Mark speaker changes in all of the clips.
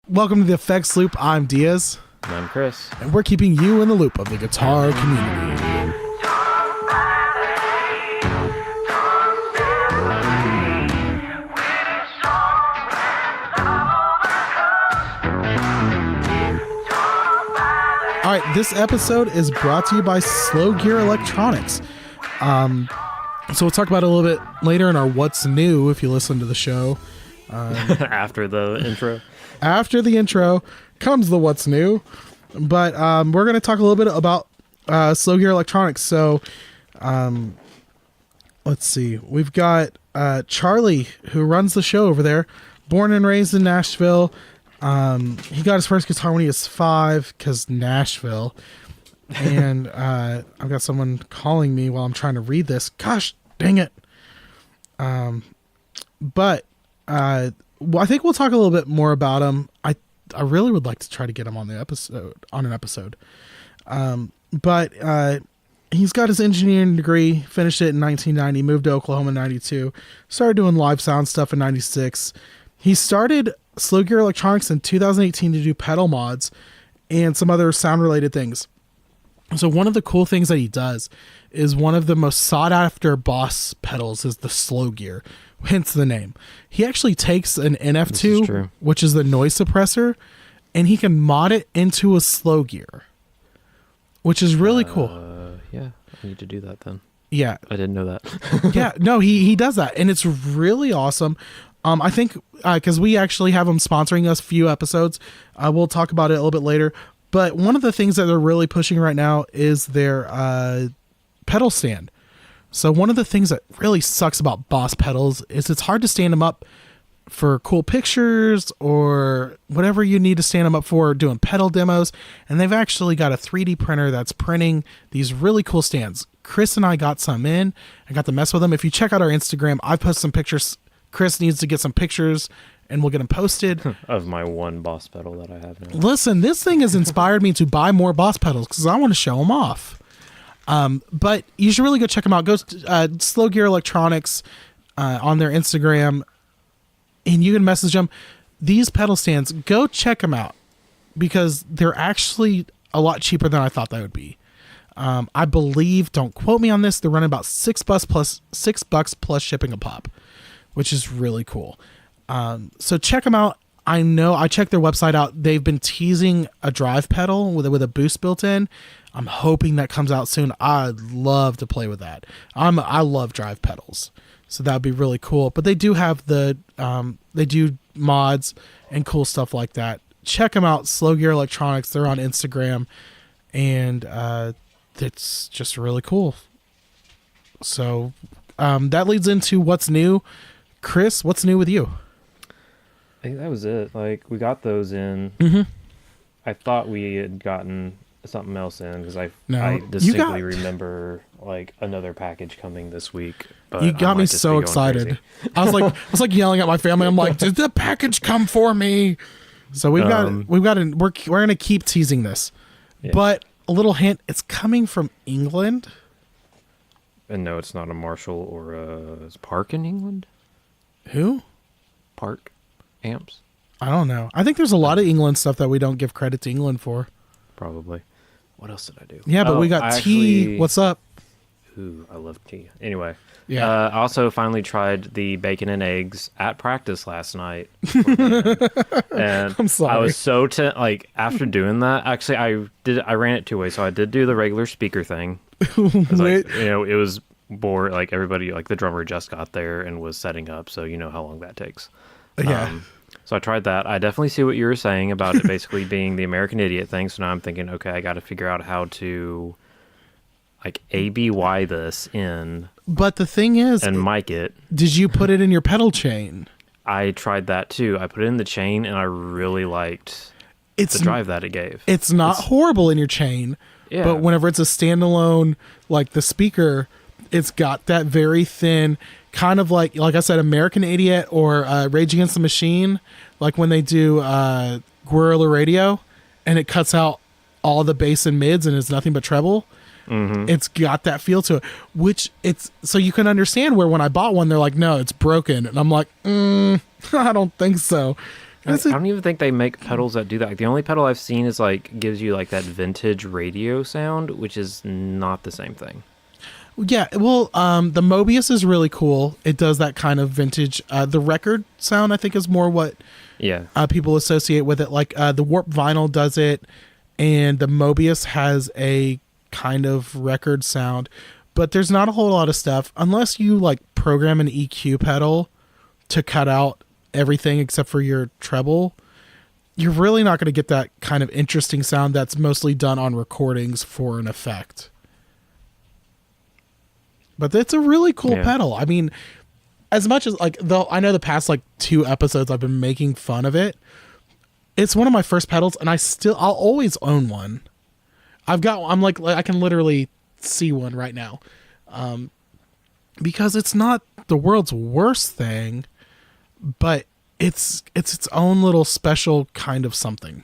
Speaker 1: Welcome to the Effects Loop. I'm Diaz.
Speaker 2: And I'm Chris.
Speaker 1: And we're keeping you in the loop of the guitar community. All right, this episode is brought to you by Slow Gear Electronics. So we'll talk about it a little bit later in our What's New if you listen to the show.
Speaker 2: After the intro.
Speaker 1: After the intro comes the What's New. But we're going to talk a little bit about Slow Gear Electronics. So let's see. We've got Charlie, who runs the show over there, born and raised in Nashville. He got his first guitar when he was 5 because Nashville. And I've got someone calling me while I'm trying to read this. Gosh, dang it. But I think we'll talk a little bit more about him. I really would like to try to get him on an episode. But he's got his engineering degree, finished it in 1990, moved to Oklahoma in 92, started doing live sound stuff in 96. He started Slow Gear Electronics in 2018 to do pedal mods and some other sound related things. So one of the cool things that he does is one of the most sought after Boss pedals is the Slow Gear, hence the name. He actually takes an NF2, which is the noise suppressor, and he can mod it into a Slow Gear, which is really cool.
Speaker 2: Yeah, I need to do that then.
Speaker 1: Yeah.
Speaker 2: I didn't know that.
Speaker 1: Yeah, no, he does that, and it's really awesome. I think because we actually have them sponsoring us a few episodes. We'll talk about it a little bit later. But one of the things that they're really pushing right now is their pedal stand. So one of the things that really sucks about Boss pedals is it's hard to stand them up for cool pictures or whatever you need to stand them up for doing pedal demos. And they've actually got a 3D printer that's printing these really cool stands. Chris and I got some in. I got to mess with them. If you check out our Instagram, I've posted some pictures. Chris needs to get some pictures and we'll get them posted.
Speaker 2: Of my one Boss pedal that I have now.
Speaker 1: Listen, this thing has inspired me to buy more Boss pedals because I want to show them off. But you should really go check them out. Go to Slow Gear Electronics on their Instagram, and you can message them. These pedal stands, go check them out because they're actually a lot cheaper than I thought they would be. I believe, don't quote me on this, they're running about $6 plus shipping a pop, which is really cool. So check them out. I know I checked their website out. They've been teasing a drive pedal with a boost built in. I'm hoping that comes out soon. I'd love to play with that. I love drive pedals, so that'd be really cool. But they do have they do mods and cool stuff like that. Check them out. Slow Gear Electronics. They're on Instagram, and it's just really cool. So that leads into what's new. Chris, what's new with you?
Speaker 2: I think that was it. Like, we got those in.
Speaker 1: Mm-hmm.
Speaker 2: I thought we had gotten something else in because I distinctly remember like another package coming this week. But
Speaker 1: you got me so excited. I was like yelling at my family. I'm like, did the package come for me? So we're gonna keep teasing this, yeah. But a little hint, it's coming from England.
Speaker 2: And no, it's not a Marshall or a Park in England.
Speaker 1: Who?
Speaker 2: Park amps.
Speaker 1: I don't know. I think there's a lot of England stuff that we don't give credit to England for.
Speaker 2: Probably. What else did I do?
Speaker 1: Yeah, but we got tea. What's up?
Speaker 2: Ooh, I love tea. Anyway.
Speaker 1: Yeah.
Speaker 2: I also finally tried the bacon and eggs at practice last night. And
Speaker 1: I'm sorry.
Speaker 2: I was so after doing that, actually I ran it 2 ways. So I did do the regular speaker thing. Like, it was bored. Like everybody, like the drummer just got there and was setting up, so you know how long that takes.
Speaker 1: Yeah.
Speaker 2: So I tried that. I definitely see what you were saying about it basically being the American Idiot thing. So now I'm thinking, okay, I got to figure out how to like ABY this in.
Speaker 1: But the thing is,
Speaker 2: and mic it.
Speaker 1: Did you put it in your pedal chain?
Speaker 2: I tried that too. I put it in the chain, and I really liked the drive that it gave.
Speaker 1: It's not horrible in your chain,
Speaker 2: yeah.
Speaker 1: But whenever it's a standalone, like the speaker, it's got that very thin, kind of like I said, American Idiot or Rage Against the Machine, like when they do Guerrilla Radio, and it cuts out all the bass and mids, and it's nothing but treble.
Speaker 2: Mm-hmm.
Speaker 1: It's got that feel to it, which it's so you can understand where when I bought one, they're like, no, it's broken. And I'm like, I don't think so.
Speaker 2: I don't even think they make pedals that do that. Like, the only pedal I've seen is like gives you like that vintage radio sound, which is not the same thing.
Speaker 1: Yeah, well, the Mobius is really cool. It does that kind of vintage. The record sound, I think, is more what people associate with it. Like the Warp Vinyl does it, and the Mobius has a kind of record sound. But there's not a whole lot of stuff unless you like program an EQ pedal to cut out everything except for your treble. You're really not going to get that kind of interesting sound that's mostly done on recordings for an effect. But it's a really cool pedal. I mean, as much as like, though I know the past like 2 episodes I've been making fun of it, it's one of my first pedals, and I'll always own one. I can literally see one right now, because it's not the world's worst thing, but it's its own little special kind of something.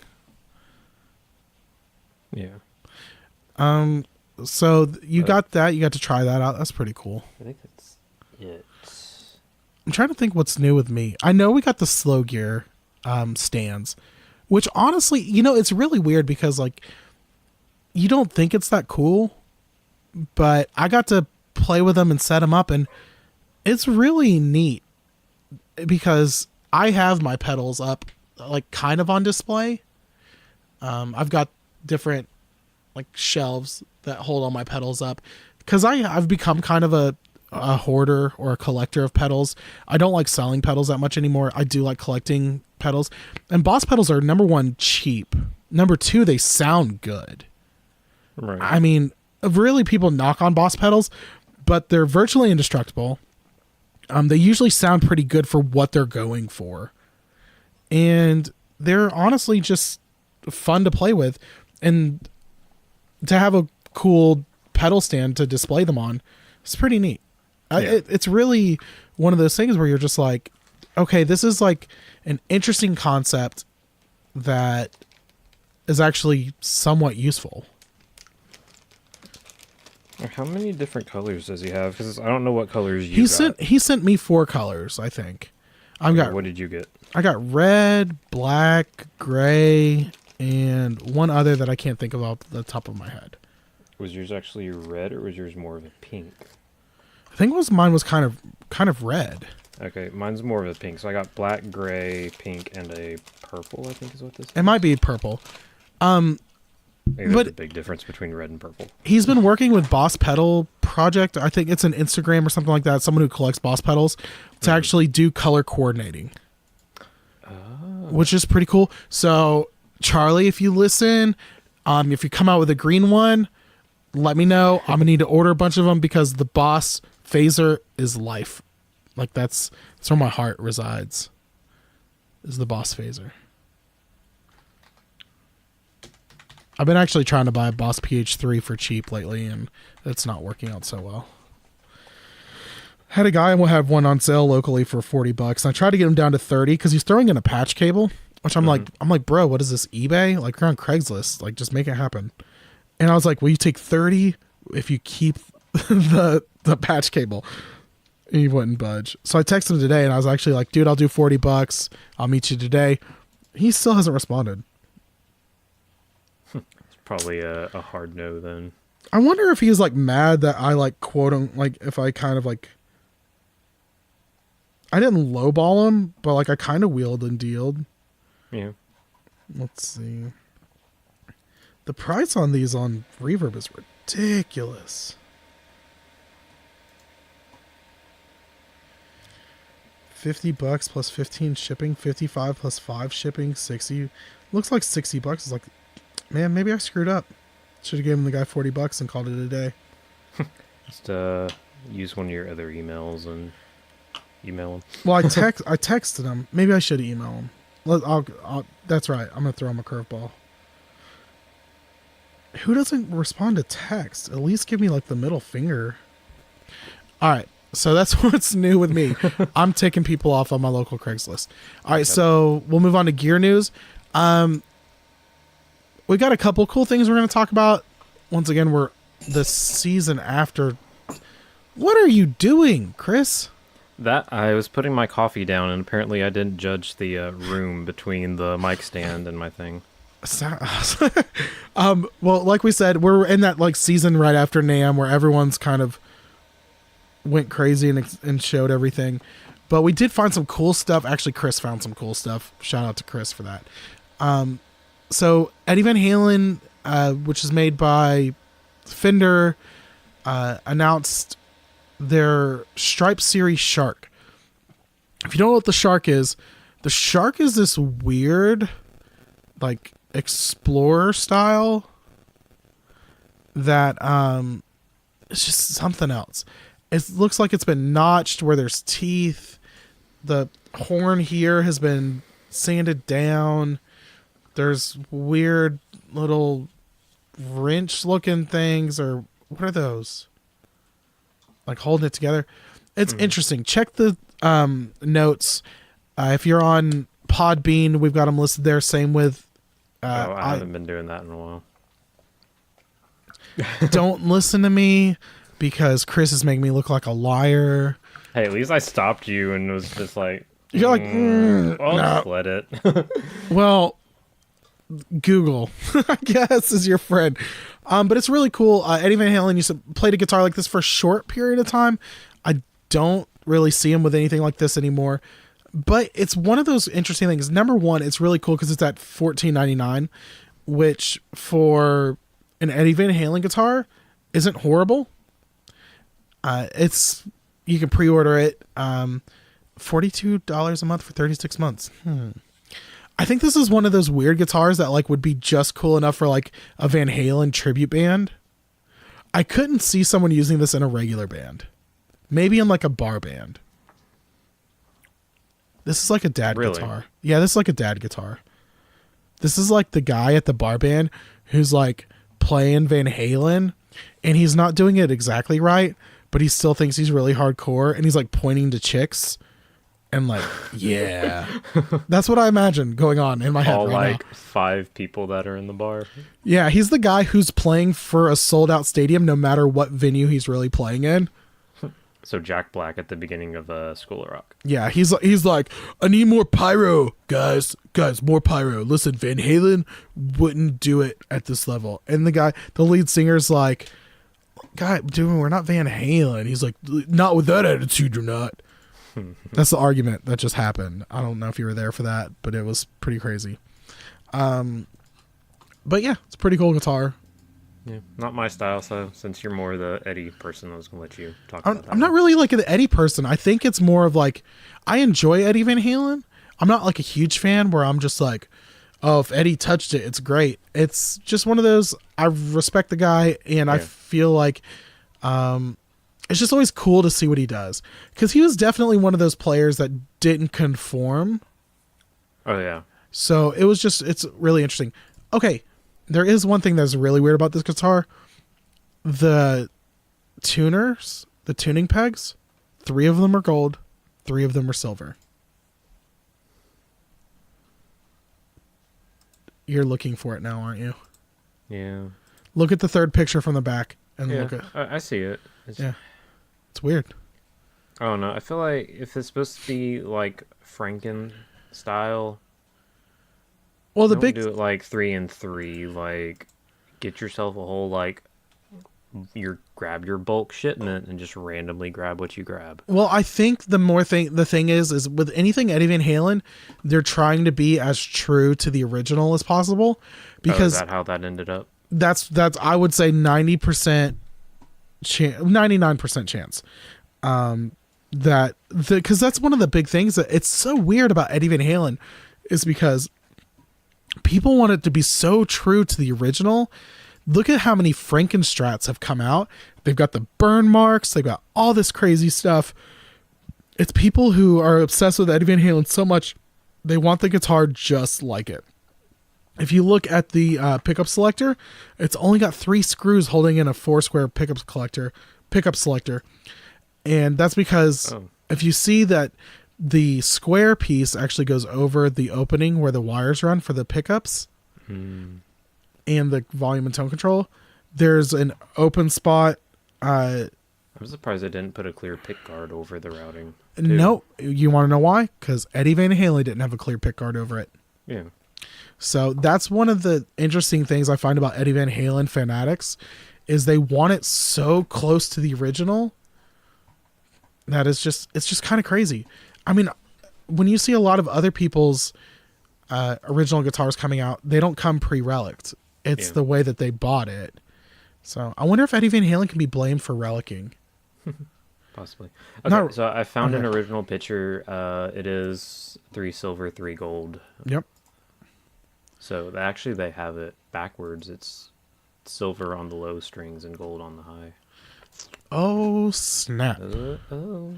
Speaker 2: Yeah.
Speaker 1: So you got that. You got to try that out. That's pretty cool.
Speaker 2: I think that's it.
Speaker 1: I'm trying to think what's new with me. I know we got the Slow Gear stands, which honestly, it's really weird because like you don't think it's that cool, but I got to play with them and set them up, and it's really neat because I have my pedals up like kind of on display. I've got different like shelves that hold all my pedals up because I've become kind of a hoarder or a collector of pedals. I don't like selling pedals that much anymore. I do like collecting pedals, and Boss pedals are, number 1, cheap. Number 2, they sound good.
Speaker 2: Right.
Speaker 1: I mean, really, people knock on Boss pedals, but they're virtually indestructible. They usually sound pretty good for what they're going for, and they're honestly just fun to play with, and to have a cool pedal stand to display them on, it's pretty neat. It's really one of those things where you're just like, okay, this is like an interesting concept that is actually somewhat useful.
Speaker 2: How many different colors does he have? Because I don't know what colors you got.
Speaker 1: He sent me 4 colors, I think.
Speaker 2: What did you get?
Speaker 1: I got red, black, gray, and one other that I can't think of off the top of my head.
Speaker 2: Was yours actually red, or was yours more of a pink?
Speaker 1: I think mine was kind of red.
Speaker 2: Okay, mine's more of a pink. So I got black, gray, pink, and a purple, I think is what this is.
Speaker 1: It might be purple.
Speaker 2: Maybe there's a big difference between red and purple.
Speaker 1: He's been working with Boss Pedal Project. I think it's an Instagram or something like that. Someone who collects Boss pedals to actually do color coordinating, which is pretty cool. So Charlie, if you listen, if you come out with a green one, let me know. I'm gonna need to order a bunch of them because the Boss phaser is life. Like that's where my heart resides. Is the Boss phaser. I've been actually trying to buy a Boss PH3 for cheap lately, and it's not working out so well. Had a guy have one on sale locally for $40, and I tried to get him down to 30 because he's throwing in a patch cable, which I'm like, bro, what is this, eBay? Like, you're on Craigslist. Like, just make it happen. And I was like, will you take 30 if you keep the patch cable? And he wouldn't budge. So I texted him today, and I was actually like, dude, I'll do $40. I'll meet you today. He still hasn't responded.
Speaker 2: Probably a hard no then.
Speaker 1: I wonder if he's like mad that I like quote him, like if I kind of like, I didn't lowball him, but like I kind of wheeled and dealed.
Speaker 2: Yeah.
Speaker 1: Let's see. The price on these on Reverb is ridiculous. $50 plus 15 shipping, 55 plus 5 shipping, 60. Looks like $60 is like, man, maybe I screwed up. Should have given the guy $40 and called it a day.
Speaker 2: Just use one of your other emails and email him.
Speaker 1: Well, I texted him. Maybe I should email him. That's right. I'm gonna throw him a curveball. Who doesn't respond to text? At least give me like the middle finger. All right. So that's what's new with me. I'm taking people off on my local Craigslist. All right. So we'll move on to gear news. We got a couple cool things we're going to talk about. Once again, we're the season after. What are you doing, Chris?
Speaker 2: That I was putting my coffee down, and apparently I didn't judge the room between the mic stand and my thing.
Speaker 1: Well, like we said, we're in that like season right after NAMM where everyone's kind of went crazy and showed everything. But we did find some cool stuff. Actually, Chris found some cool stuff. Shout out to Chris for that. So Eddie Van Halen, which is made by Fender, announced their Stripe Series Shark. If you don't know what the Shark is this weird, like, explorer style that it's just something else. It looks like it's been notched where there's teeth. The horn here has been sanded down. There's weird little wrench looking things, or what are those? Like holding it together. It's interesting. Check the notes. If you're on Podbean, we've got them listed there. Same with
Speaker 2: I haven't been doing that in a while.
Speaker 1: Don't listen to me because Chris is making me look like a liar.
Speaker 2: Hey, at least I stopped you and was just like,
Speaker 1: You're like,
Speaker 2: I'll
Speaker 1: no.
Speaker 2: just let it.
Speaker 1: Well, Google, I guess, is your friend. But it's really cool. Eddie Van Halen used to play a guitar like this for a short period of time. I don't really see him with anything like this anymore. But it's one of those interesting things. Number one, it's really cool because it's at $14.99, which for an Eddie Van Halen guitar isn't horrible. You can pre-order it. $42 a month for 36 months. I think this is one of those weird guitars that like would be just cool enough for like a Van Halen tribute band. I couldn't see someone using this in a regular band. Maybe in like a bar band. This is like a dad guitar. Yeah, this is like a dad guitar. This is like the guy at the bar band who's like playing Van Halen and he's not doing it exactly right, but he still thinks he's really hardcore and he's like pointing to chicks and like, yeah. That's what I imagine going on in my head
Speaker 2: All
Speaker 1: right
Speaker 2: like
Speaker 1: now.
Speaker 2: 5 people that are in the bar.
Speaker 1: Yeah, he's the guy who's playing for a sold out stadium no matter what venue he's really playing in.
Speaker 2: So Jack Black at the beginning of School of Rock.
Speaker 1: Yeah, he's like, I need more pyro, guys, more pyro. Listen, Van Halen wouldn't do it at this level. And the lead singer's like, God, dude, we're not Van Halen. He's like, not with that attitude, you're not. That's the argument that just happened. I don't know if you were there for that, but it was pretty crazy. But yeah, it's a pretty cool guitar.
Speaker 2: Yeah, not my style. So since you're more the Eddie person, I was gonna let you talk about that.
Speaker 1: I'm not really like an Eddie person. I think it's more of like, I enjoy Eddie Van Halen. I'm not like a huge fan where I'm just like, oh, if Eddie touched it, it's great. It's just one of those, I respect the guy and I feel like it's just always cool to see what he does. Because he was definitely one of those players that didn't conform.
Speaker 2: Oh, yeah.
Speaker 1: So it's really interesting. Okay, there is one thing that's really weird about this guitar. The tuners, the tuning pegs, 3 of them are gold, 3 of them are silver. You're looking for it now, aren't you?
Speaker 2: Yeah.
Speaker 1: Look at the third picture from the back and
Speaker 2: Yeah,
Speaker 1: look at.
Speaker 2: I see it.
Speaker 1: It's weird.
Speaker 2: I don't know. I feel like if it's supposed to be like Franken style,
Speaker 1: Well,
Speaker 2: don't do it like 3 and 3. Like, get yourself a whole like grab your bulk shipment and just randomly grab what you grab.
Speaker 1: Well, I think the thing is with anything Eddie Van Halen, they're trying to be as true to the original as possible, because
Speaker 2: is that how that ended up?
Speaker 1: That's I would say 99% chance that because that's one of the big things that it's so weird about Eddie Van Halen is because people want it to be so true to the original. Look at how many Frankenstrats have come out. They've got the burn marks. They've got all this crazy stuff. It's people who are obsessed with Eddie Van Halen so much, they want the guitar just like it. If you look at the pickup selector, it's only got 3 screws holding in a 4-square pickup selector. And that's because if you see that the square piece actually goes over the opening where the wires run for the pickups and the volume and tone control, there's an open spot
Speaker 2: I'm surprised they didn't put a clear pick guard over the routing. Too.
Speaker 1: No, you want to know why? Because Eddie Van Halen didn't have a clear pick guard over it.
Speaker 2: Yeah.
Speaker 1: So that's one of the interesting things I find about Eddie Van Halen fanatics is they want it so close to the original that it's just kind of crazy. I mean, when you see a lot of other people's original guitars coming out, they don't come pre-reliced. It's the way that they bought it. So I wonder if Eddie Van Halen can be blamed for relicking.
Speaker 2: Possibly. Okay, so I found an original picture. It is 3 silver, 3 gold.
Speaker 1: Yep.
Speaker 2: So actually they have it backwards. It's silver on the low strings and gold on the high.
Speaker 1: Oh, snap.
Speaker 2: Oh.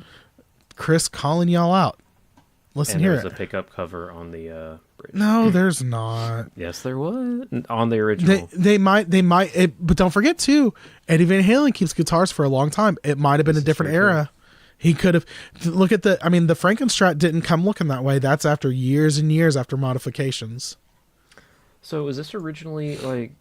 Speaker 1: Chris calling y'all out. Listen here.
Speaker 2: There's a pickup cover on the bridge.
Speaker 1: No, there's not.
Speaker 2: Yes, there was on the original.
Speaker 1: They might, but don't forget too, Eddie Van Halen keeps guitars for a long time. It might have been a different era. He could have, look at the Frankenstrat didn't come looking that way. That's after years and years after modifications.
Speaker 2: So was this originally like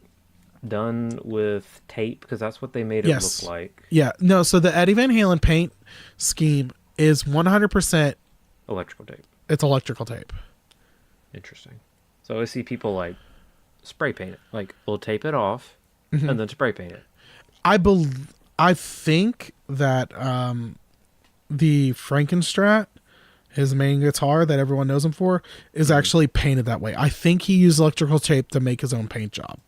Speaker 2: done with tape? Because that's what they made it look like.
Speaker 1: Yeah. No, so the Eddie Van Halen paint scheme is 100%
Speaker 2: electrical tape.
Speaker 1: It's electrical tape.
Speaker 2: Interesting. So I see people like spray paint it. Like they'll tape it off and then spray paint it.
Speaker 1: I think that the Frankenstrat, his main guitar that everyone knows him for, is actually painted that way. I think he used electrical tape to make his own paint job.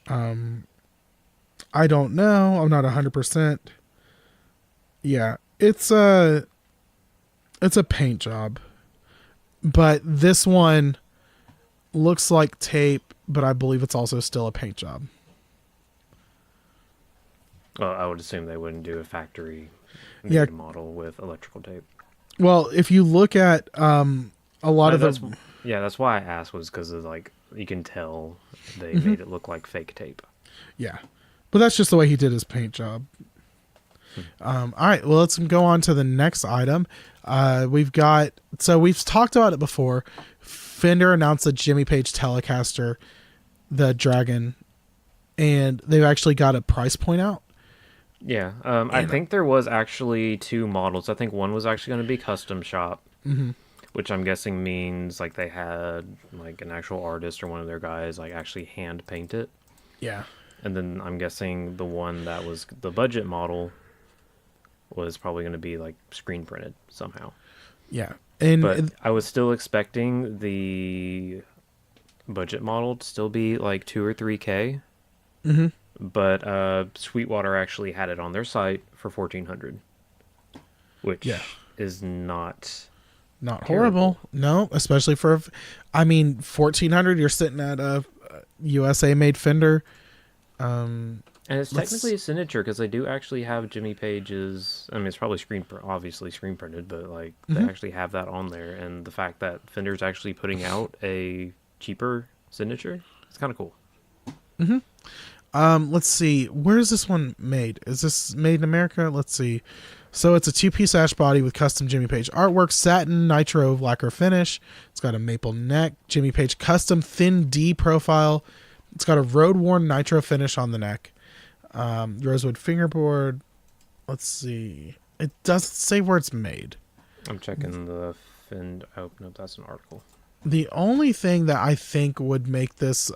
Speaker 1: I don't know. I'm not 100%. Yeah, it's a paint job. But this one looks like tape, but I believe it's also still a paint job.
Speaker 2: Well, I would assume they wouldn't do a factory model with electrical tape.
Speaker 1: Well, if you look at a lot of the...
Speaker 2: Yeah, that's why I asked, was because of like, you can tell they made it look like fake tape.
Speaker 1: Yeah, but that's just the way he did his paint job. All right, well, let's go on to the next item. We've talked about it before. Fender announced the Jimmy Page Telecaster, the Dragon, and they've actually got a price point out.
Speaker 2: Yeah, I think there was actually 2 models. I think one was actually going to be custom shop, which I'm guessing means like they had like an actual artist or one of their guys like actually hand paint it.
Speaker 1: Yeah.
Speaker 2: And then I'm guessing the one that was the budget model was probably going to be like screen printed somehow.
Speaker 1: Yeah.
Speaker 2: But I was still expecting the budget model to still be like 2 or 3K.
Speaker 1: Mm-hmm.
Speaker 2: But Sweetwater actually had it on their site for $1,400, which is not
Speaker 1: horrible. No, especially for, $1,400. You're sitting at a USA made Fender.
Speaker 2: And it's technically a signature because they do actually have Jimmy Page's. I mean, it's probably obviously screen printed, but like they actually have that on there. And the fact that Fender's actually putting out a cheaper signature, it's kind of cool.
Speaker 1: Let's see. Where is this one made? Is this made in America? Let's see. So it's a 2-piece ash body with custom Jimmy Page artwork, satin nitro lacquer finish. It's got a maple neck, Jimmy Page custom thin D profile. It's got a road-worn nitro finish on the neck. Rosewood fingerboard. Let's see. It doesn't say where it's made.
Speaker 2: I'm checking the Fender. Oh, no, that's an article.
Speaker 1: The only thing that I think would make this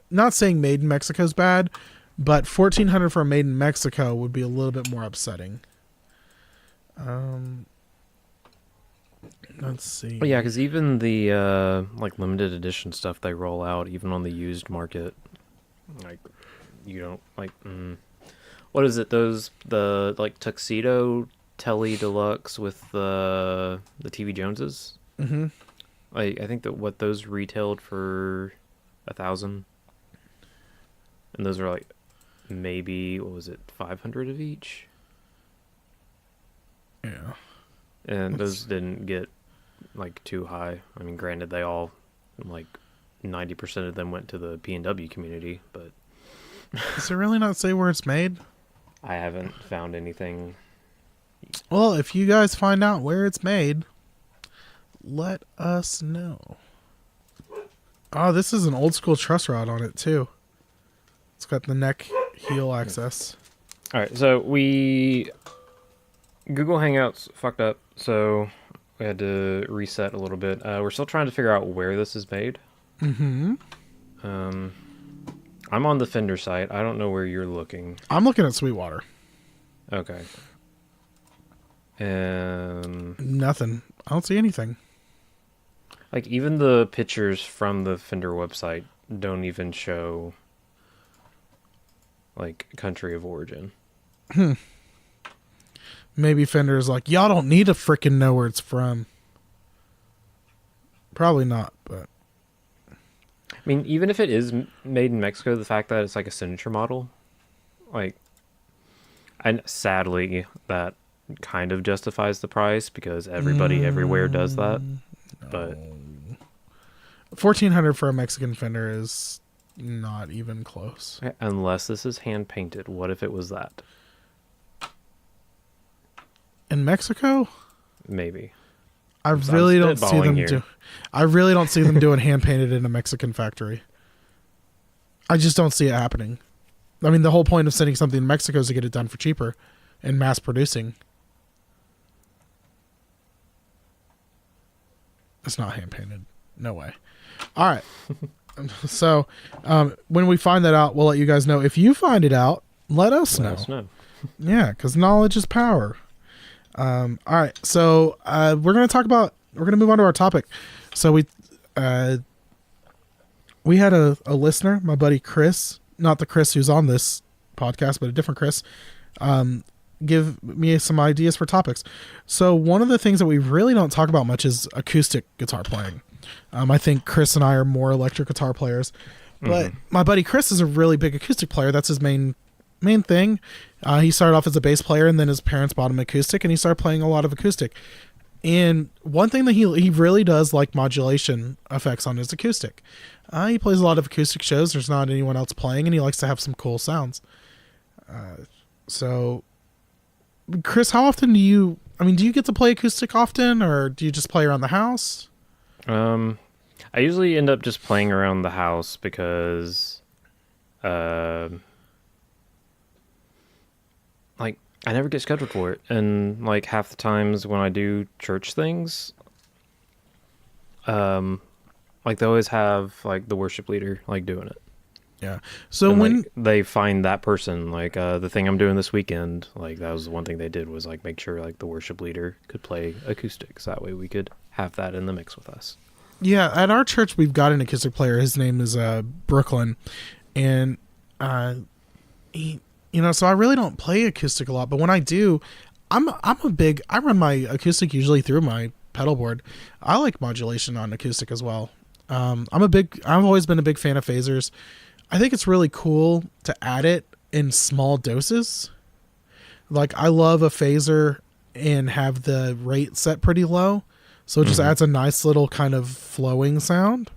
Speaker 1: not saying made in Mexico is bad, but $1,400 for a made in Mexico would be a little bit more upsetting. Let's see.
Speaker 2: Well, yeah, because even the like limited edition stuff they roll out, even on the used market, like you don't like. What is it? The like tuxedo Telly Deluxe with the TV Joneses.
Speaker 1: Mm-hmm.
Speaker 2: I think that what those retailed for $1,000, and those are like maybe what was it, 500 of each.
Speaker 1: Yeah.
Speaker 2: And those didn't get like too high. I mean, granted, they all like 90% of them went to the P&W community, but
Speaker 1: does it really not say where it's made?
Speaker 2: I haven't found anything.
Speaker 1: Well, if you guys find out where it's made, let us know. Oh, this is an old school truss rod on it too. It's got the neck heel access.
Speaker 2: All right, so Google Hangouts fucked up, so we had to reset a little bit. We're still trying to figure out where this is made.
Speaker 1: Mm-hmm.
Speaker 2: I'm on the Fender site. I don't know where you're looking.
Speaker 1: I'm looking at Sweetwater.
Speaker 2: Okay. And
Speaker 1: nothing. I don't see anything.
Speaker 2: Like, even the pictures from the Fender website don't even show, like, country of origin.
Speaker 1: Maybe Fender's like, y'all don't need to freaking know where it's from. Probably not, but...
Speaker 2: I mean, even if it is made in Mexico, the fact that it's like a signature model, like, and sadly, that kind of justifies the price because everybody everywhere does that.
Speaker 1: No.
Speaker 2: But
Speaker 1: $1,400 for a Mexican Fender is not even close.
Speaker 2: unless this is hand painted, what if it was that?
Speaker 1: In Mexico?
Speaker 2: Maybe.
Speaker 1: I really don't see them
Speaker 2: here.
Speaker 1: I really don't see them doing hand painted in a Mexican factory. I just don't see it happening. I mean, the whole point of sending something to Mexico is to get it done for cheaper and mass producing. It's not hand painted. No way. All right. So, when we find that out, we'll let you guys know. If you find it out, let us know. Yeah, because knowledge is power. All right. So, we're going to move on to our topic. So we had a listener, my buddy Chris, not the Chris who's on this podcast, but a different Chris, give me some ideas for topics. So one of the things that we really don't talk about much is acoustic guitar playing. I think Chris and I are more electric guitar players, but my buddy Chris is a really big acoustic player. That's his main thing. He started off as a bass player, and then his parents bought him acoustic, and he started playing a lot of acoustic. And one thing that he really does like modulation effects on his acoustic. He plays a lot of acoustic shows. There's not anyone else playing, and he likes to have some cool sounds. So, Chris, how often do you get to play acoustic often, or do you just play around the house?
Speaker 2: I usually end up just playing around the house because, like, I never get scheduled for it, and like half the times when I do church things, like they always have like the worship leader like doing it.
Speaker 1: Yeah. So
Speaker 2: and,
Speaker 1: when
Speaker 2: like, they find that person, like the thing I'm doing this weekend, like that was one thing they did was like make sure like the worship leader could play acoustics. That way we could have that in the mix with us.
Speaker 1: Yeah, at our church we've got an acoustic player. His name is Brooklyn, and he. So I really don't play acoustic a lot, but when I do, I run my acoustic usually through my pedal board. I like modulation on acoustic as well. I've always been a big fan of phasers. I think it's really cool to add it in small doses. Like, I love a phaser and have the rate set pretty low, so it just adds a nice little kind of flowing sound.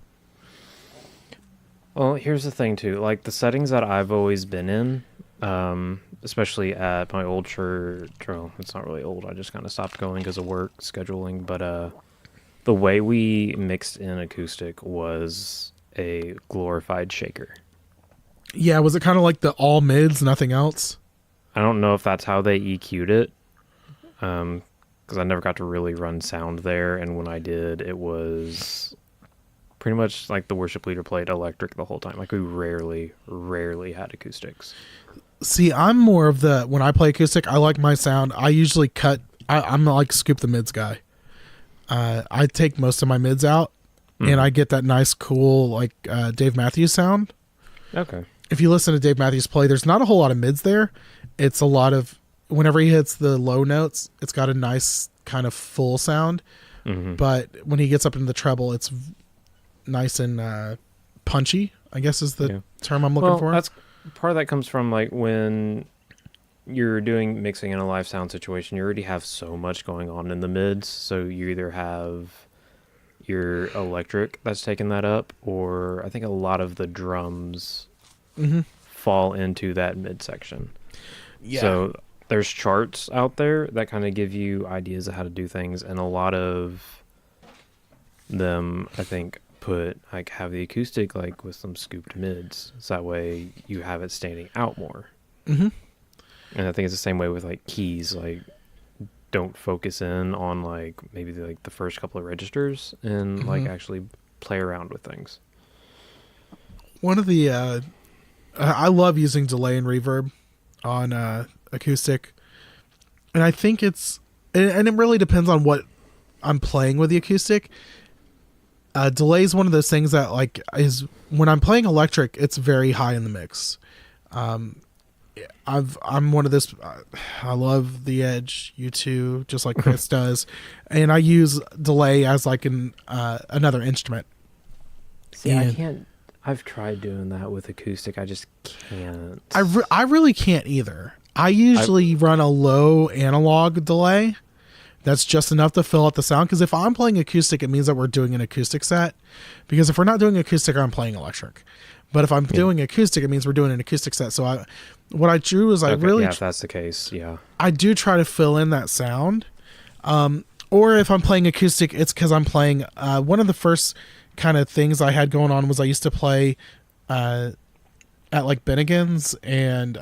Speaker 2: Well, here's the thing too, like the settings that I've always been in, especially at my old church. Well, it's not really old. I just kind of stopped going because of work scheduling. But the way we mixed in acoustic was a glorified shaker.
Speaker 1: Yeah, was it kind of like the all mids, nothing else?
Speaker 2: I don't know if that's how they EQ'd it, because I never got to really run sound there. And when I did, it was pretty much like the worship leader played electric the whole time. Like we rarely had acoustics.
Speaker 1: See, I'm more of when I play acoustic, I like my sound. I usually I'm like scoop the mids guy. I take most of my mids out and I get that nice, cool, like Dave Matthews sound.
Speaker 2: Okay.
Speaker 1: If you listen to Dave Matthews play, there's not a whole lot of mids there. It's a lot of, whenever he hits the low notes, it's got a nice kind of full sound. But when he gets up into the treble, it's nice and punchy, I guess is the term I'm looking for.
Speaker 2: That's part of that comes from like when you're doing mixing in a live sound situation, you already have so much going on in the mids. So you either have your electric that's taking that up, or I think a lot of the drums fall into that mid section. Yeah. So there's charts out there that kind of give you ideas of how to do things, and a lot of them, I think, have the acoustic like with some scooped mids, so that way you have it standing out more.
Speaker 1: Mm-hmm.
Speaker 2: And I think it's the same way with like keys. Like, don't focus in on like maybe like the first couple of registers, and like actually play around with things.
Speaker 1: One of the I love using delay and reverb on acoustic, and I think and it really depends on what I'm playing with the acoustic. Delay is one of those things that like is when I'm playing electric, it's very high in the mix. I'm one of this. I love the Edge U2 just like Chris does, and I use delay as like another instrument.
Speaker 2: See, I can't. I've tried doing that with acoustic. I just can't.
Speaker 1: I really can't either. I usually run a low analog delay. That's just enough to fill out the sound. Because if I'm playing acoustic, it means that we're doing an acoustic set. Because if we're not doing acoustic, I'm playing electric. But if I'm doing acoustic, it means we're doing an acoustic set. So what I do is
Speaker 2: if that's the case, yeah.
Speaker 1: I do try to fill in that sound. Or if I'm playing acoustic, it's because I'm playing one of the first kind of things I had going on was I used to play at like Bennigan's and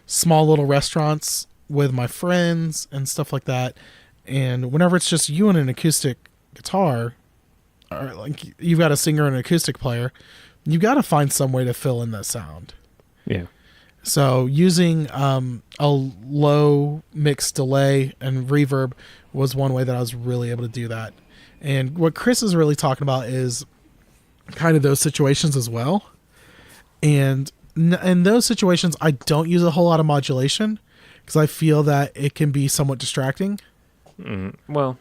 Speaker 1: small little restaurants with my friends and stuff like that. And whenever it's just you and an acoustic guitar, or like you've got a singer and an acoustic player, you got to find some way to fill in that sound.
Speaker 2: Yeah.
Speaker 1: So using a low mix delay and reverb was one way that I was really able to do that. And what Chris is really talking about is kind of those situations as well. And in those situations, I don't use a whole lot of modulation because I feel that it can be somewhat distracting.
Speaker 2: Well,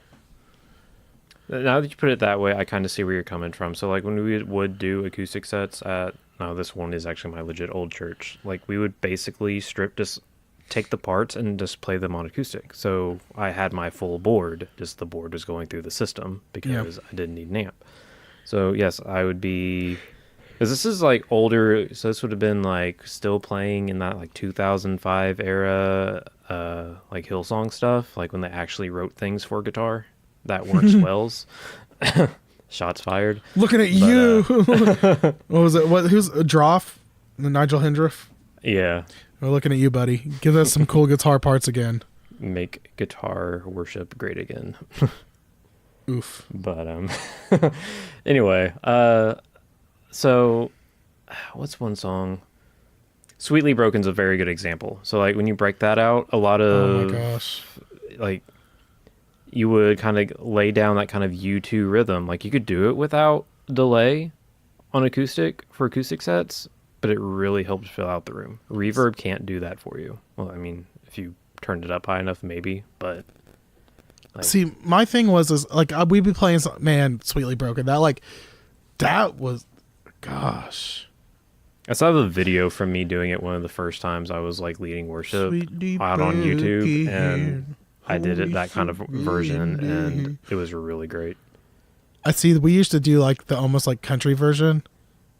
Speaker 2: now that you put it that way, I kind of see where you're coming from. So like when we would do acoustic sets this one is actually my legit old church. Like we would basically just take the parts and just play them on acoustic. So I had my full board, just the board was going through the system because I didn't need an amp. So yes, I would be, because this is like older, so this would have been like still playing in that like 2005 era, like Hillsong stuff, like when they actually wrote things for guitar that weren't swells. Shots fired.
Speaker 1: Looking at you. What was it? Who's Droff? Nigel Hindriff?
Speaker 2: Yeah.
Speaker 1: We're looking at you, buddy. Give us some cool guitar parts again.
Speaker 2: Make guitar worship great again.
Speaker 1: Oof.
Speaker 2: But anyway, so what's one song? Sweetly Broken's a very good example. So like when you break that out, a lot of
Speaker 1: oh my gosh,
Speaker 2: like you would kind of lay down that kind of U2 rhythm. Like you could do it without delay on acoustic for acoustic sets, but it really helps fill out the room. Reverb can't do that for you. Well, I mean, if you turned it up high enough, maybe, but like,
Speaker 1: see, my thing was like we'd be playing Sweetly Broken. That was, gosh.
Speaker 2: I saw the video from me doing it one of the first times I was like leading worship out on YouTube, and I did it that kind of version, and it was really great.
Speaker 1: I see. We used to do like the almost like country version.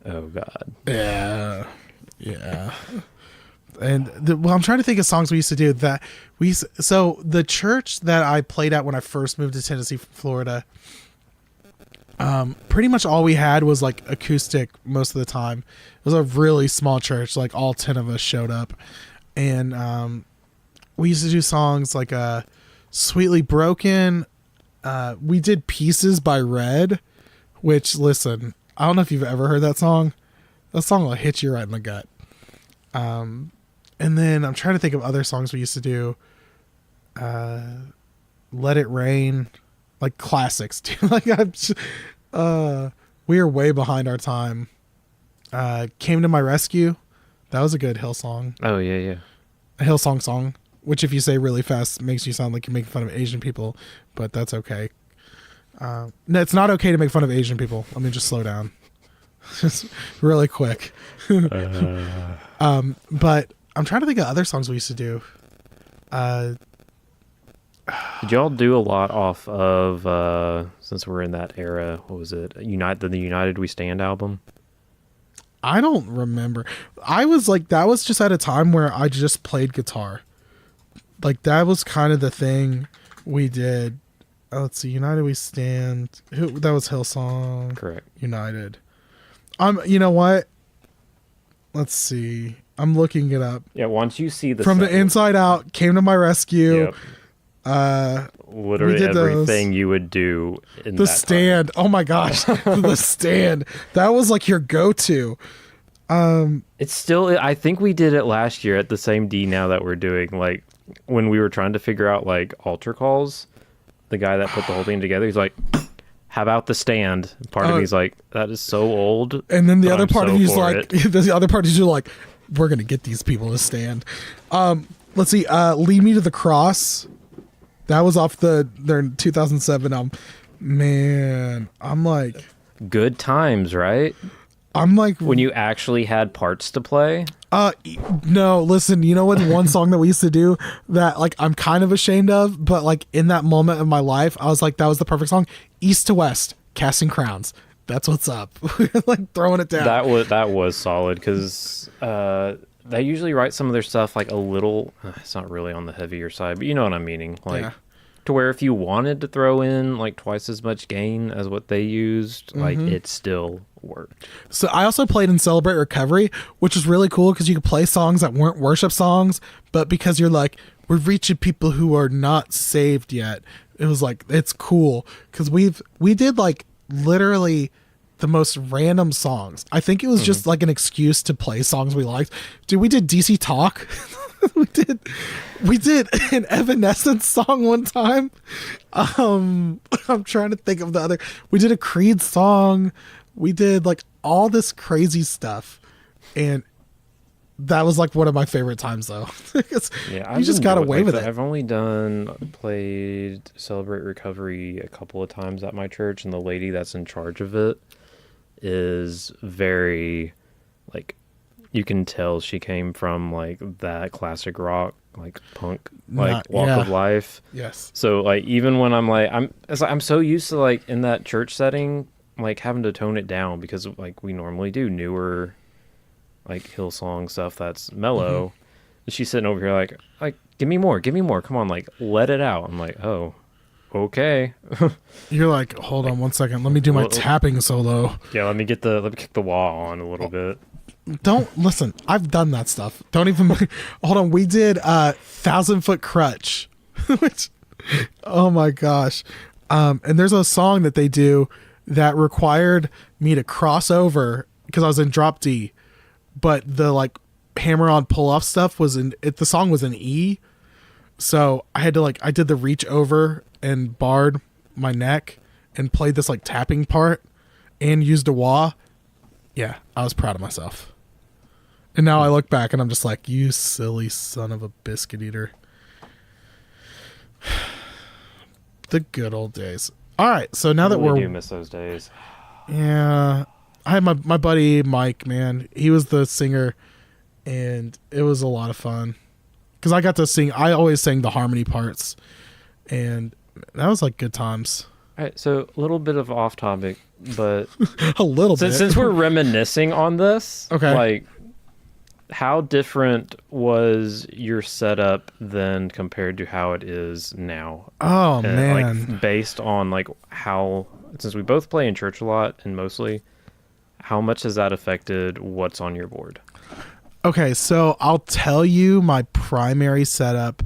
Speaker 2: Oh God.
Speaker 1: Yeah. And I'm trying to think of songs we used to do that so the church that I played at when I first moved to Tennessee from Florida, pretty much all we had was like acoustic most of the time. It was a really small church, like all 10 of us showed up, and we used to do songs like Sweetly Broken. We did Pieces by Red, which, listen, I don't know if you've ever heard that song. That song will hit you right in the gut. And then I'm trying to think of other songs we used to do. Let It Rain, like classics, dude. Like we are way behind our time. Came to My Rescue. That was a good Hillsong.
Speaker 2: Oh yeah.
Speaker 1: A Hillsong song, which if you say really fast makes you sound like you're making fun of Asian people, but that's okay. No, it's not okay to make fun of Asian people. Let me just slow down. Just really quick. But I'm trying to think of other songs we used to do.
Speaker 2: Did y'all do a lot off of, since we're in that era, what was it? The United We Stand album?
Speaker 1: I don't remember. I was like, that was just at a time where I just played guitar. Like that was kind of the thing we did. let's see. United We Stand. That was Hillsong.
Speaker 2: Correct.
Speaker 1: United. You know what? Let's see. I'm looking it up.
Speaker 2: Yeah, once you see the
Speaker 1: From the Inside Out, Came to My Rescue.
Speaker 2: Yep. Literally everything you would do in
Speaker 1: The
Speaker 2: that
Speaker 1: Stand.
Speaker 2: time.
Speaker 1: Oh my gosh. The Stand. That was like your go-to.
Speaker 2: It's still, I think we did it last year at the same D now that we're doing, like when we were trying to figure out like altar calls, the guy that put the whole thing together, he's like, how about The Stand? Part of me's like, that is so old.
Speaker 1: And then the
Speaker 2: but
Speaker 1: other
Speaker 2: I'm
Speaker 1: part
Speaker 2: so
Speaker 1: of you's
Speaker 2: for
Speaker 1: like,
Speaker 2: it.
Speaker 1: the other part is you're like, we're going to get these people to stand. Let's see. Lead Me to the Cross. That was off their 2007 Man, I'm like,
Speaker 2: Good times, right? When you actually had parts to play.
Speaker 1: No, listen, you know what? One song that we used to do that like I'm kind of ashamed of, but like in that moment of my life, I was like, that was the perfect song. East to West, Casting Crowns. That's what's up. Like throwing it down.
Speaker 2: That was solid because they usually write some of their stuff like a little. It's not really on the heavier side, but you know what I'm meaning. Like to where if you wanted to throw in like twice as much gain as what they used, like it still worked.
Speaker 1: So I also played in Celebrate Recovery, which is really cool because you could play songs that weren't worship songs, but because you're like, we're reaching people who are not saved yet. It was like, it's cool because we did like literally the most random songs. I think it was just like an excuse to play songs we liked. Dude, we did DC Talk. we did an Evanescence song one time. I'm trying to think of the other. We did a Creed song. We did like all this crazy stuff, and that was like one of my favorite times though.
Speaker 2: Yeah,
Speaker 1: you just got away with it.
Speaker 2: I've only played Celebrate Recovery a couple of times at my church, and the lady that's in charge of it is very, like, you can tell she came from like that classic rock, like punk, like walk of life.
Speaker 1: Yes.
Speaker 2: So like even when I'm so used to like in that church setting, like having to tone it down because like we normally do newer like Hillsong stuff that's mellow. And she's sitting over here like give me more, come on, like let it out. I'm like, oh, okay.
Speaker 1: You're like, hold on one second, let me do my tapping solo.
Speaker 2: Yeah, let me kick the wah on a little bit.
Speaker 1: Don't listen, I've done that stuff. Don't even hold on. We did 1,000-Foot Crutch, which oh my gosh. And there's a song that they do that required me to cross over because I was in drop D, but the like hammer on pull off stuff was the song was in E. So I had to I did the reach over and barred my neck and played this like tapping part and used a wah. Yeah, I was proud of myself. And now I look back and I'm just like, you silly son of a biscuit eater. The good old days. All right, so now that
Speaker 2: we do miss those days.
Speaker 1: Yeah, I had my buddy Mike, man. He was the singer, and it was a lot of fun because I got to sing. I always sang the harmony parts, and that was like good times.
Speaker 2: All right, so a little bit of off topic, but
Speaker 1: a little bit.
Speaker 2: Since we're reminiscing on this,
Speaker 1: okay,
Speaker 2: like how different was your setup then compared to how it is now?
Speaker 1: Oh man,
Speaker 2: like based on like how, since we both play in church a lot and mostly, how much has that affected what's on your board?
Speaker 1: Okay, so I'll tell you my primary setup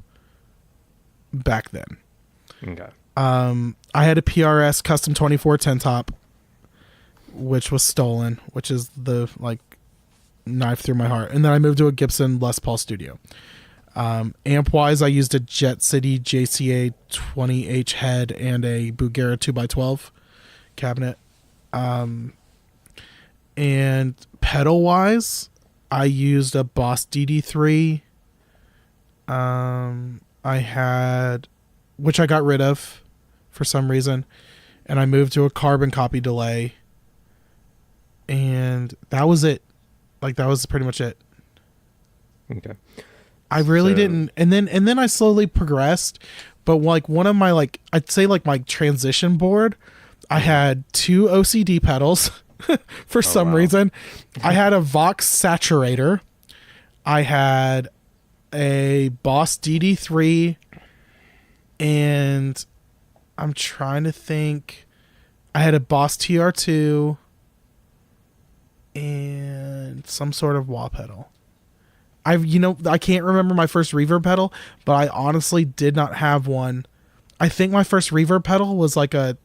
Speaker 1: back then.
Speaker 2: Okay.
Speaker 1: I had a PRS custom 2410 top, which was stolen, which is the like knife through my heart. And then I moved to a Gibson Les Paul Studio. Amp wise, I used a Jet City JCA 20H head and a Bugera 2x12 cabinet. And pedal wise, I used a Boss DD3. I had, which I got rid of for some reason, and I moved to a carbon copy delay, and that was it. Like that was pretty much it.
Speaker 2: Okay.
Speaker 1: I really didn't, and then I slowly progressed, but like one of my like I'd say like my transition board, I had 2 OCD pedals for some reason. I had a Vox saturator. I had a Boss DD3 and I'm trying to think. I had a Boss TR2 and some sort of wah pedal. I can't remember my first reverb pedal, but I honestly did not have one. I think my first reverb pedal was like a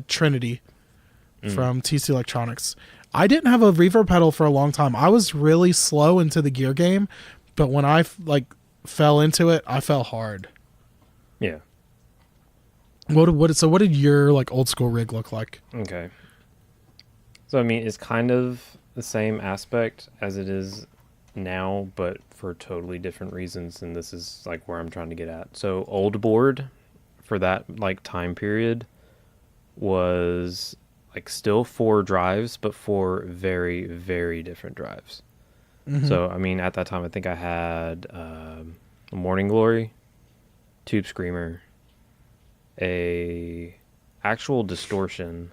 Speaker 1: Trinity from TC Electronics. I didn't have a reverb pedal for a long time. I was really slow into the gear game, but when I fell into it, I fell hard.
Speaker 2: Yeah.
Speaker 1: So what did your like old school rig look like?
Speaker 2: Okay. So I mean, it's kind of the same aspect as it is now, but for totally different reasons, and this is like where I'm trying to get at. So old board for that like time period was like still 4 drives, but 4 very, very different drives.
Speaker 1: Mm-hmm.
Speaker 2: So I mean, at that time, I think I had a Morning Glory, Tube Screamer, a actual distortion,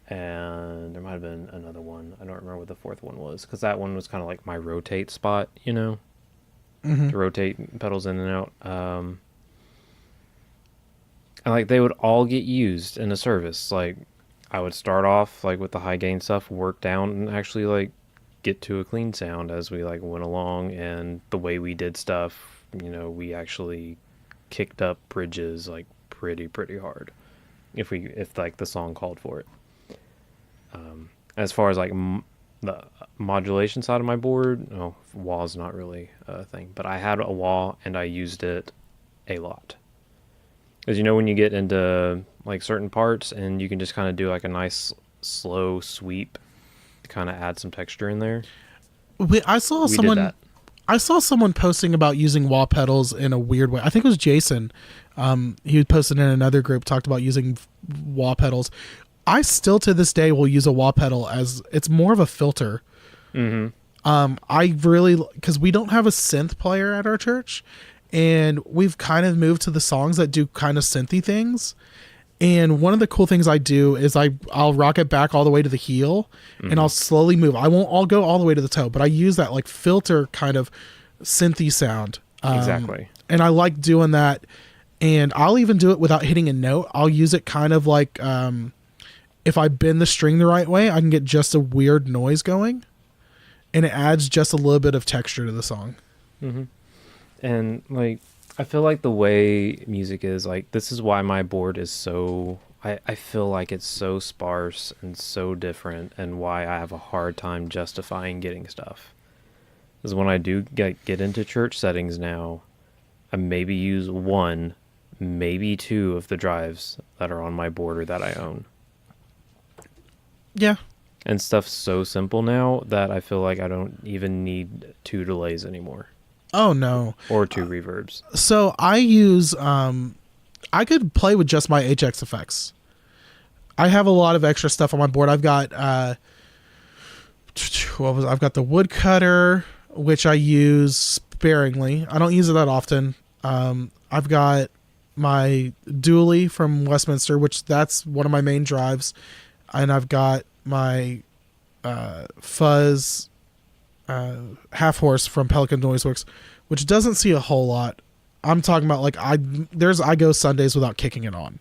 Speaker 2: and there might have been another one. I don't remember what the 4th one was, because that one was kind of like my rotate spot, to rotate pedals in and out. And like they would all get used in a service. Like I would start off like with the high gain stuff, work down, and actually like get to a clean sound as we like went along. And the way we did stuff, we actually kicked up bridges like pretty hard if like the song called for it. As far as like the modulation side of my board, wah is not really a thing, but I had a wah and I used it a lot. Because when you get into like certain parts and you can just kind of do like a nice slow sweep to kind of add some texture in there.
Speaker 1: I saw someone posting about using wah pedals in a weird way. I think it was Jason. He posted in another group, talked about using wah pedals. I still to this day will use a wah pedal as it's more of a filter. I really, because we don't have a synth player at our church, and we've kind of moved to the songs that do kind of synthy things. And one of the cool things I do is I'll rock it back all the way to the heel, and I'll slowly move. I won't all go all the way to the toe, but I use that like filter kind of synthy sound.
Speaker 2: Exactly.
Speaker 1: And I like doing that. And I'll even do it without hitting a note. I'll use it kind of like, if I bend the string the right way, I can get just a weird noise going, and it adds just a little bit of texture to the song.
Speaker 2: And like, I feel like the way music is, like, this is why my board is so, I feel like it's so sparse and so different, and why I have a hard time justifying getting stuff. Because when I do get into church settings now, I maybe use 1, maybe 2 of the drives that are on my board or that I own.
Speaker 1: Yeah.
Speaker 2: And stuff's so simple now that I feel like I don't even need 2 delays anymore.
Speaker 1: Oh, no.
Speaker 2: Or 2 reverbs.
Speaker 1: So I use, I could play with just my HX effects. I have a lot of extra stuff on my board. I've got, I've got the woodcutter, which I use sparingly. I don't use it that often. I've got my dually from Westminster, which that's one of my main drives. And I've got my fuzz half horse from Pelican Noiseworks, which doesn't see a whole lot. I'm talking about like I go Sundays without kicking it on.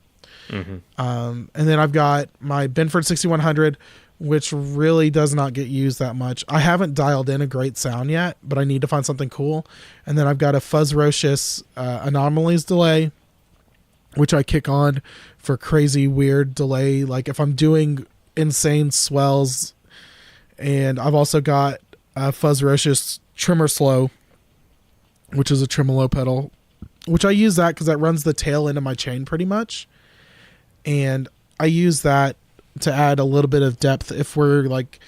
Speaker 1: And then I've got my Binford 6100, which really does not get used that much. I haven't dialed in a great sound yet, but I need to find something cool. And then I've got a Fuzzrocious Anomalies delay, which I kick on for crazy weird delay, like if I'm doing insane swells. And I've also got a Fuzzrocious Trimmer Slow, which is a tremolo pedal, which I use that because that runs the tail end of my chain pretty much. And I use that to add a little bit of depth if we're like,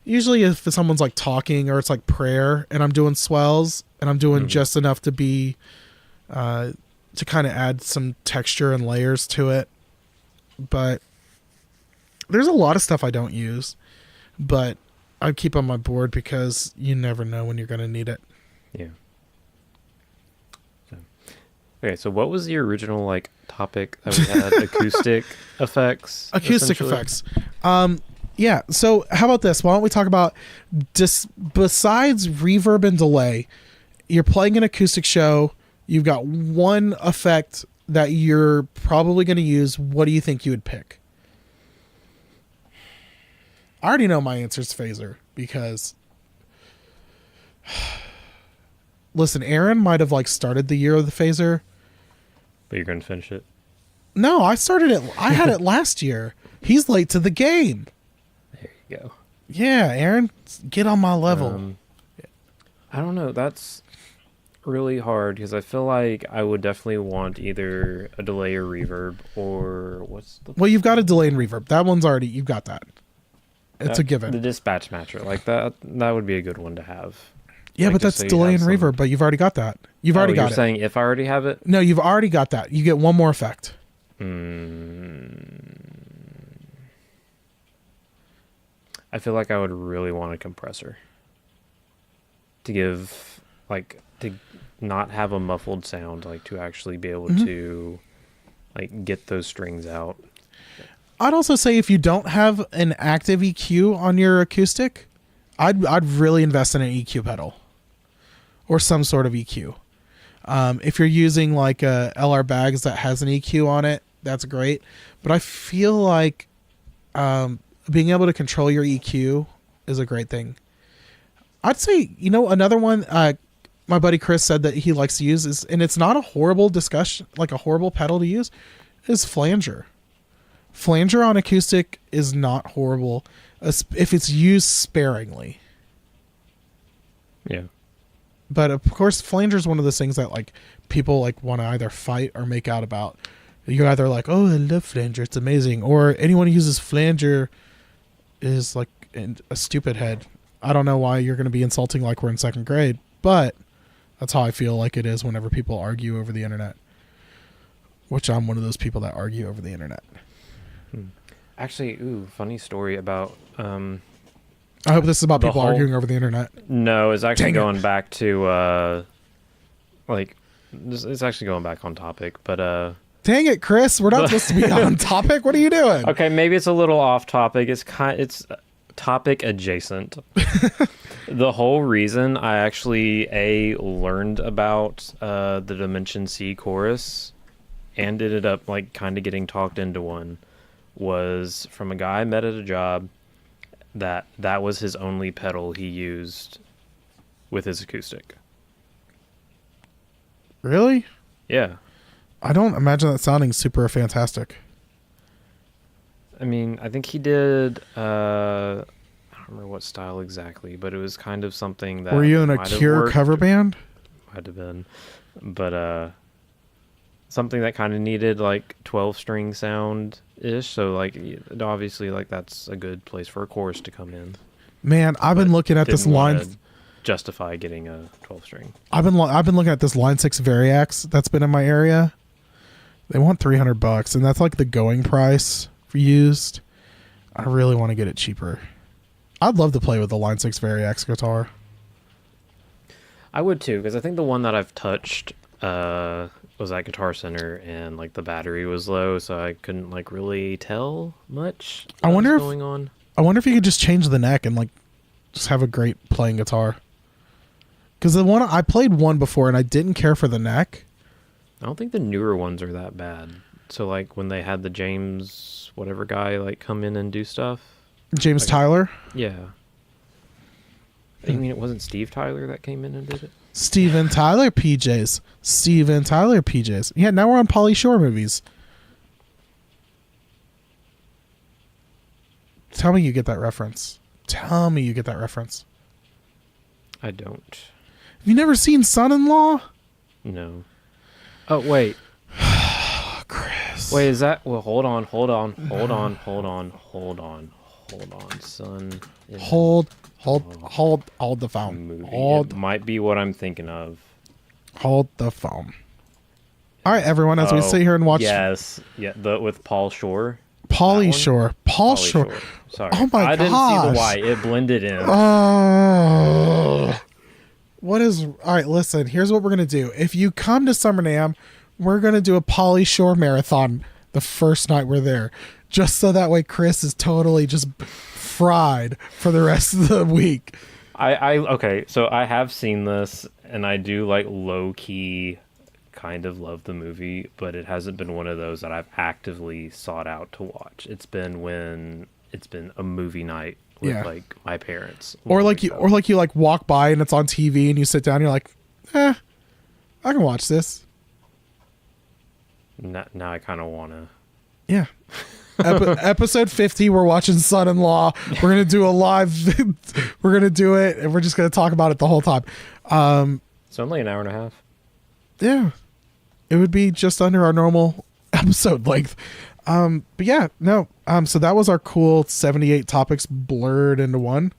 Speaker 1: usually if someone's like talking or it's like prayer and I'm doing swells and I'm doing just enough to be to kind of add some texture and layers to it. But there's a lot of stuff I don't use, but I keep on my board because you never know when you're going to need it.
Speaker 2: Yeah. Okay, so what was the original like topic that we had? Acoustic effects.
Speaker 1: Acoustic effects. Yeah. So how about this? Why don't we talk about besides reverb and delay? You're playing an acoustic show. You've got one effect that you're probably going to use. What do you think you would pick? I already know my answer is phaser because listen, Aaron might have like started the year of the phaser.
Speaker 2: But you're going to finish it?
Speaker 1: No, I started it. I had it last year. He's late to the game.
Speaker 2: There you go.
Speaker 1: Yeah, Aaron, get on my level.
Speaker 2: I don't know. That's really hard because I feel like I would definitely want either a delay or reverb or what's the...
Speaker 1: Well, you've got a delay and reverb. That one's already, you've got that. It's a given.
Speaker 2: The dispatch matcher. Like that would be a good one to have.
Speaker 1: Yeah,
Speaker 2: like,
Speaker 1: but that's
Speaker 2: so
Speaker 1: delay and reverb, but you've already got that. You've already got
Speaker 2: you're
Speaker 1: it.
Speaker 2: saying if I already have it?
Speaker 1: No, you've already got that. You get one more effect.
Speaker 2: I feel like I would really want a compressor to give, like, to not have a muffled sound, like to actually be able to, like, get those strings out.
Speaker 1: I'd also say if you don't have an active EQ on your acoustic, I'd really invest in an EQ pedal or some sort of EQ. If you're using like a LR Bags that has an EQ on it, that's great. But I feel like being able to control your EQ is a great thing. I'd say, another one my buddy Chris said that he likes to use is, and it's not a horrible discussion, like a horrible pedal to use, is flanger. Flanger on acoustic is not horrible if it's used sparingly.
Speaker 2: Yeah.
Speaker 1: But of course, flanger is one of those things that like people like want to either fight or make out about. You're either like, oh, I love flanger, it's amazing, or anyone who uses flanger is like a stupid head. I don't know why you're going to be insulting like we're in second grade, but that's how I feel like it is whenever people argue over the internet. Which I'm one of those people that argue over the internet.
Speaker 2: Actually, funny story about...
Speaker 1: I hope this is about people arguing over the internet.
Speaker 2: No, it's actually going back to, it's actually going back on topic, but...
Speaker 1: Dang it, Chris, we're not supposed to be on topic. What are you doing?
Speaker 2: Okay, maybe it's a little off topic. It's topic adjacent. The whole reason I actually learned about the Dimension C chorus and ended up like kind of getting talked into one was from a guy I met at a job that was his only pedal he used with his acoustic.
Speaker 1: Really?
Speaker 2: Yeah.
Speaker 1: I don't imagine that sounding super fantastic.
Speaker 2: I mean, I think he did, I don't remember what style exactly, but it was kind of something that...
Speaker 1: Were you in a Cure cover band?
Speaker 2: Might have been. But, something that kind of needed, like, 12-string sound-ish, so, like, obviously, like, that's a good place for a chorus to come in.
Speaker 1: Man, I've been looking at this line...
Speaker 2: justify getting a 12-string.
Speaker 1: I've been looking at this Line 6 Variax that's been in my area. They want $300, and that's like the going price for used. I really want to get it cheaper. I'd love to play with the Line 6 Variax guitar.
Speaker 2: I would too, because I think the one that I've touched was at Guitar Center, and like the battery was low, so I couldn't like really tell much.
Speaker 1: I wonder if
Speaker 2: going on.
Speaker 1: I wonder if you could just change the neck and like just have a great playing guitar. Because the one I played one before, and I didn't care for the neck.
Speaker 2: I don't think the newer ones are that bad. So like when they had the James whatever guy like come in and do stuff.
Speaker 1: James Tyler?
Speaker 2: Yeah. You mean it wasn't Steve Tyler that came in and did it?
Speaker 1: Steven Tyler PJs. Steven Tyler PJs. Yeah, now we're on Pauly Shore movies. Tell me you get that reference. Tell me you get that reference.
Speaker 2: I don't.
Speaker 1: Have you never seen Son-in-Law?
Speaker 2: No. Oh, wait.
Speaker 1: Chris.
Speaker 2: Wait, is that... Well, hold on. Son.
Speaker 1: Hold the phone.
Speaker 2: Movie.
Speaker 1: Hold.
Speaker 2: It might be what I'm thinking of.
Speaker 1: Hold the phone. All right, everyone, as we sit here and watch...
Speaker 2: Yes. Yeah, with Paul Shore.
Speaker 1: Pauly Shore. Paul Shore.
Speaker 2: Sorry.
Speaker 1: Oh my gosh.
Speaker 2: I didn't see the Y. It blended in.
Speaker 1: Oh. What is... All right, listen. Here's what we're going to do. If you come to Summer NAMM, we're going to do a Pauly Shore marathon the first night we're there. Just so that way Chris is totally just fried for the rest of the week.
Speaker 2: Okay, so I have seen this, and I do like low-key kind of loved the movie, but it hasn't been one of those that I've actively sought out to watch. It's been when it's been a movie night with like my parents,
Speaker 1: or like you like walk by and it's on TV and you sit down and you're like, I can watch this.
Speaker 2: Now I kind of want to.
Speaker 1: Yeah. Episode 50, we're watching Son-in-Law. We're going to do a live. We're going to do it, and we're just going to talk about it the whole time.
Speaker 2: It's only an hour and a half.
Speaker 1: Yeah. It would be just under our normal episode length. But yeah, no. So that was our cool 78 topics blurred into one.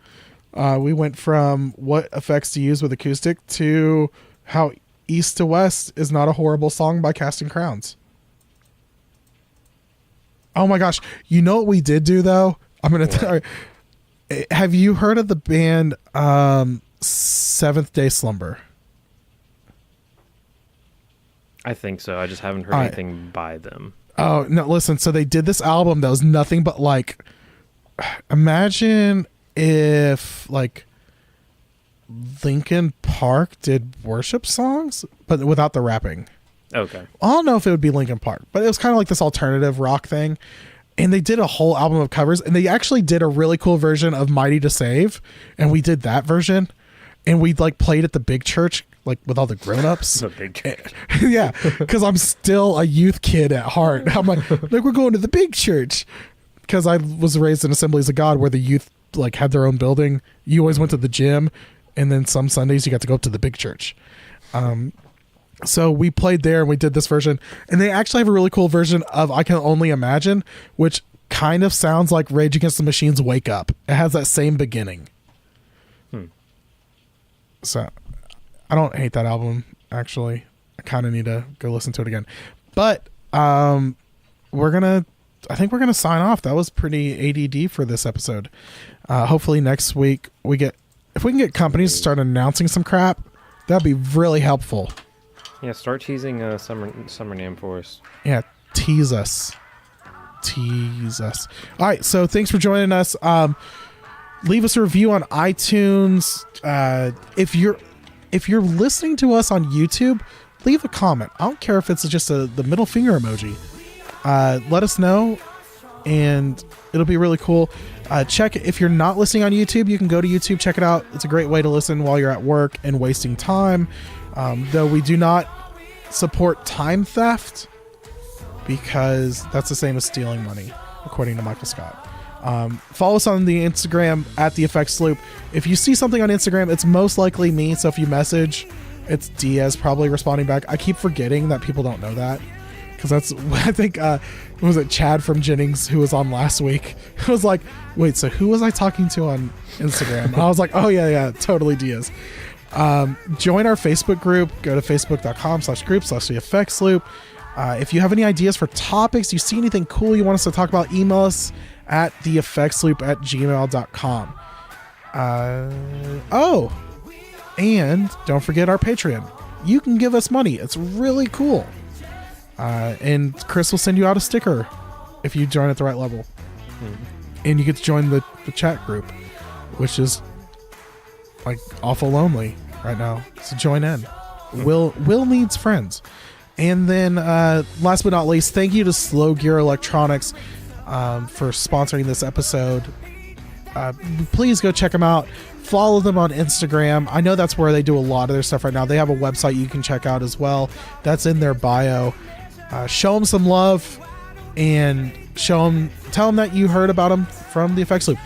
Speaker 1: We went from what effects to use with acoustic to how East to West is not a horrible song by Casting Crowns. Oh my gosh. You know what we did do though? I'm going to tell you. Have you heard of the band Seventh Day Slumber?
Speaker 2: I think so. I just haven't heard anything by them.
Speaker 1: Oh, no, listen. So they did this album that was nothing but like, imagine if like Linkin Park did worship songs, but without the rapping.
Speaker 2: Okay.
Speaker 1: I don't know if it would be Linkin Park, but it was kind of like this alternative rock thing. And they did a whole album of covers, and they actually did a really cool version of Mighty to Save. And we did that version, and we like played at the big church, like with all the grown-ups.
Speaker 2: The big church.
Speaker 1: Yeah. Cause I'm still a youth kid at heart. I'm like we're going to the big church. Cause I was raised in Assemblies of God where the youth like had their own building. You always went to the gym, and then some Sundays you got to go up to the big church. So we played there and we did this version, and they actually have a really cool version of I Can Only Imagine, which kind of sounds like Rage Against the Machine's Wake Up. It has that same beginning. So I don't hate that album, actually. I kind of need to go listen to it again. But I think we're going to sign off. That was pretty ADD for this episode. Hopefully next week if we can get companies to start announcing some crap, that'd be really helpful.
Speaker 2: Yeah, start teasing summer name for us.
Speaker 1: Yeah, tease us. All right, so thanks for joining us. Leave us a review on iTunes. If you're listening to us on YouTube, leave a comment. I don't care if it's just the middle finger emoji. Let us know, and it'll be really cool. Check if you're not listening on YouTube, you can go to YouTube, check it out. It's a great way to listen while you're at work and wasting time. Though we do not support time theft, because that's the same as stealing money, according to Michael Scott. Follow us on the Instagram at The Effects Loop. If you see something on Instagram, it's most likely me. So if you message, it's Diaz probably responding back. I keep forgetting that people don't know that, because that's, I think, was it Chad from Jennings who was on last week? I was like, wait, so who was I talking to on Instagram? I was like, oh yeah, totally Diaz. Join our Facebook group. Go to facebook.com/group/The Effects Loop. If you have any ideas for topics, you see anything cool you want us to talk about, email us at theeffectsloop@gmail.com. And don't forget our Patreon. You can give us money. It's really cool. And Chris will send you out a sticker if you join at the right level. And you get to join the chat group, which is like awful lonely right now. So join in. Will needs friends. And then last but not least, thank you to Slow Gear Electronics for sponsoring this episode. Please go check them out. Follow them on Instagram. I know that's where they do a lot of their stuff right now. They have a website you can check out as well. That's in their bio. Show them some love, and tell them that you heard about them from The Effects Loop.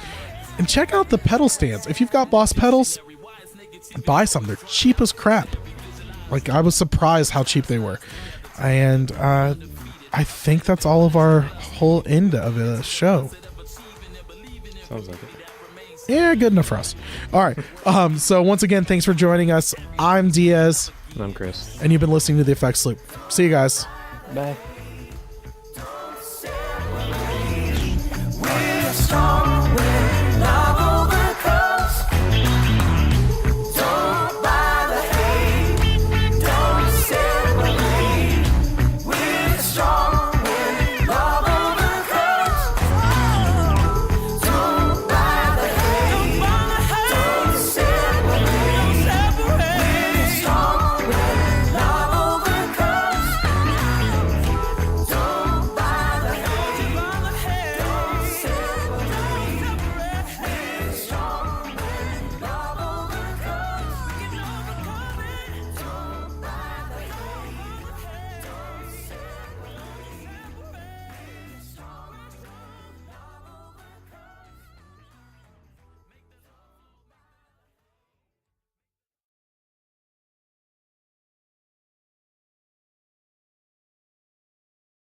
Speaker 1: And check out the pedal stands. If you've got Boss pedals, buy some. They're cheap as crap. Like, I was surprised how cheap they were. And I think that's all of our whole end of the show.
Speaker 2: Sounds like it.
Speaker 1: Yeah, good enough for us. All right. So once again, thanks for joining us. I'm Diaz.
Speaker 2: And I'm Chris.
Speaker 1: And you've been listening to The Effects Loop. See you guys.
Speaker 2: Bye.